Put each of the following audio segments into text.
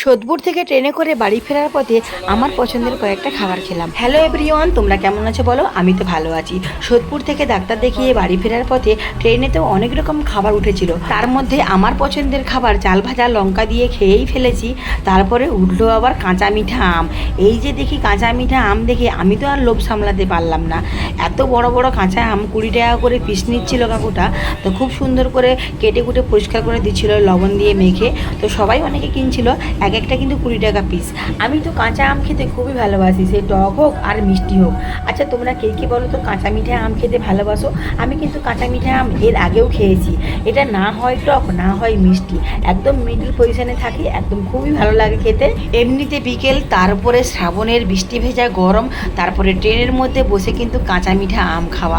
সোদপুর থেকে ট্রেনে করে বাড়ি ফেরার পথে আমার পছন্দের কয়েকটা খাবার খেলাম। হ্যালো এভরিওয়ান, তোমরা কেমন আছো বলো? আমি তো ভালো আছি। সোদপুর থেকে ডাক্তার দেখিয়ে বাড়ি ফেরার পথে ট্রেনেতেও অনেক রকম খাবার উঠেছিল, তার মধ্যে আমার পছন্দের খাবার চাল ভাজা লঙ্কা দিয়ে খেয়েই ফেলেছি। তারপরে উঠলো আবার কাঁচা মিঠা আম। এই যে দেখি কাঁচা মিঠা আম দেখে আমি তো আর লোভ সামলাতে পারলাম না। এত বড় বড় কাঁচা আম 20 টাকা করে পিস নিচ্ছিল কাকুটা। তো খুব সুন্দর করে কেটে কুটে পরিষ্কার করে দিচ্ছিল লবণ দিয়ে মেখে। তো সবাই অনেকে কিনছিল, এক একটা কিন্তু 20 টাকা পিস। আমি তো কাঁচা আম খেতে খুবই ভালোবাসি, সে টক হোক আর মিষ্টি হোক। আচ্ছা তোমরা কে কে বলো তো কাঁচা মিঠা আম খেতে ভালোবাসো? আমি কিন্তু কাঁচা মিঠা আম এর আগেও খেয়েছি। এটা না হয় টক না হয় মিষ্টি, একদম মিডল পজিশনে থাকে, একদম খুবই ভালো লাগে খেতে। এমনিতে বিকেল, তারপরে শ্রাবণের বৃষ্টি ভেজা গরম, তারপরে ট্রেনের মধ্যে বসে কিন্তু কাঁচা মিঠা আম খাওয়া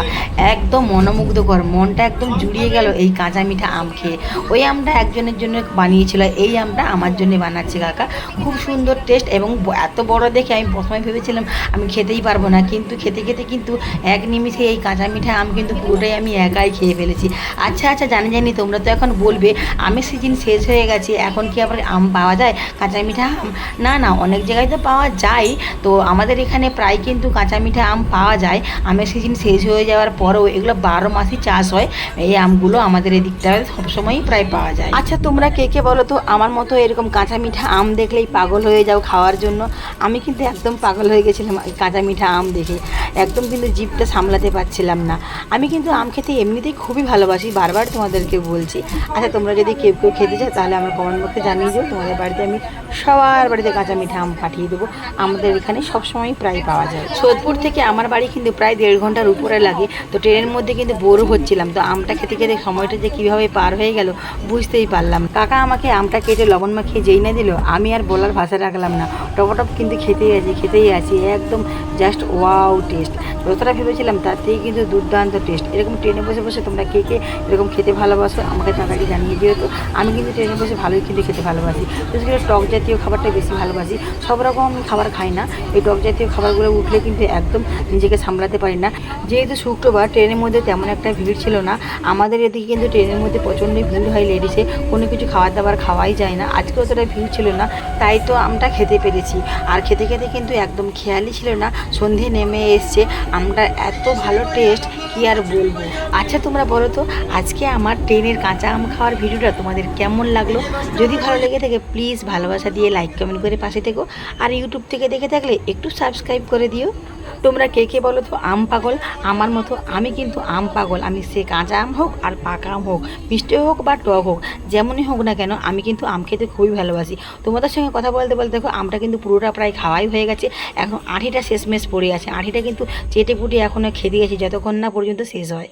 একদম মনোমুগ্ধকর। মনটা একদম জুড়িয়ে গেল এই কাঁচা মিঠা আম খেয়ে। ওই আমটা একজনের জন্য বানিয়েছিল, এই আমটা আমার জন্য বানাচ্ছে কাকা। খুব সুন্দর টেস্ট এবং এত বড় দেখে আমি প্রথমে ভেবেছিলাম আমি খেতেই পারবো না, কিন্তু খেতে খেতে কিন্তু এক নিমিষে এই কাঁচা মিঠা আম কিন্তু পুরোটাই আমি একাই খেয়ে ফেলেছি। আচ্ছা আচ্ছা, জানি তোমরা তো এখন বলবে আমের সিজন শেষ হয়ে গেছে, এখন কি আবার আম পাওয়া যায় কাঁচা মিঠা আম? না না, অনেক জায়গায় তো পাওয়া যায়। তো আমাদের এখানে প্রায় কিন্তু কাঁচা মিঠা আম পাওয়া যায়। আমের সিজন শেষ হয়ে যাওয়ার পরেও এগুলো 12 মাসই চাষ হয়। এই আমগুলো আমাদের এদিকটায় সবসময়ই প্রায় পাওয়া যায়। আচ্ছা তোমরা কে কে বলো তো আমার মতো এরকম কাঁচা মিঠা আম দেখলেই পাগল হয়ে যাও খাওয়ার জন্য? আমি কিন্তু একদম পাগল হয়ে গেছিলাম এই কাঁচা মিঠা আম দেখে, একদম কিন্তু জিভটা সামলাতে পারছিলাম না। আমি কিন্তু আম খেতে এমনিতেই খুবই ভালোবাসি, বারবার তোমাদেরকে বলছি। আচ্ছা তোমরা যদি কেউ কেউ খেতে চাও তাহলে আমার কমেন্ট বক্সে জানিয়ে যাও, তোমাদের বাড়িতে আমি সবার বাড়িতে কাঁচা মিঠা আম পাঠিয়ে দেবো। আমাদের এখানে সবসময় প্রায় পাওয়া যায়। সোদপুর থেকে আমার বাড়ি কিন্তু প্রায় 1.5 ঘন্টার উপরে লাগে। তো ট্রেনের মধ্যে কিন্তু বোরও হচ্ছিলাম, তো আমটা খেতে খেতে সময়টা যে কীভাবে পার হয়ে গেল বুঝতেই পারলাম। কাকা আমাকে আমটা কেটে লবণ মাখিয়ে যেই না দিল, আমি আর বলার ভাষা রাখলাম না, টপটপ কিন্তু খেতেই আছি একদম জাস্ট ওয়াও টেস্ট। যতটা ভেবেছিলাম তার থেকে কিন্তু দুর্দান্ত টেস্ট। এরকম ট্রেনে বসে বসে তোমরা কে কে এরকম খেতে ভালোবাসো আমাকে তাড়াতাড়ি জানিয়ে দিও তো। আমি কিন্তু ট্রেনে বসে ভালোই কিন্তু খেতে ভালোবাসি, বিশেষ করে টক জাতীয় খাবারটা বেশি ভালোবাসি। সব রকম আমি খাবার খাই না, এই টক জাতীয় খাবারগুলো উঠলে কিন্তু একদম নিজেকে সামলাতে পারি না। যেহেতু শুক্রবার ট্রেনের মধ্যে তেমন একটা ভিড় ছিল না, আমাদের এদিকে কিন্তু ট্রেনের মধ্যে প্রচণ্ড ভিড় হয়, লেডিসে কোনো কিছু খাবার দাবার খাওয়াই যায় না। আজকে অতটা ভিড় ছিল না, তাই তো আমটা খেতে পেরেছি। আর খেতে খেতে কিন্তু একদম খেয়ালই ছিল না সন্ধে নেমে এসছে। আমটা এত ভালো টেস্ট কি আর বলবো। আচ্ছা তোমরা বলো তো আজকে আমার ট্রেনের কাঁচা আম খাওয়ার ভিডিওটা তোমাদের কেমন লাগলো? যদি ভালো লেগে থাকে প্লিজ ভালোবাসা দিয়ে লাইক কমেন্ট করে পাশে থেকো, আর ইউটিউব থেকে দেখে থাকলে একটু সাবস্ক্রাইব করে দিও। তোমরা কে কে বলো তো আম পাগল আমার মতো? আমি কিন্তু আম পাগল। আমি সে কাঁচা আম হোক আর পাকা আম হোক, মিষ্টি হোক বা টক হোক, যেমনই হোক না কেন আমি কিন্তু আম খেতে খুবই ভালোবাসি। তোমাদের সঙ্গে কথা বলতে বলতে দেখো আমটা কিন্তু পুরোটা প্রায় খাওয়াই হয়ে গেছে। এখন আঁঠিটা শেষমেশ পড়ে আছে, আঁঠিটা কিন্তু চেটে পুটে এখনও খেতে গেছি যতক্ষণ না পর্যন্ত শেষ হয়।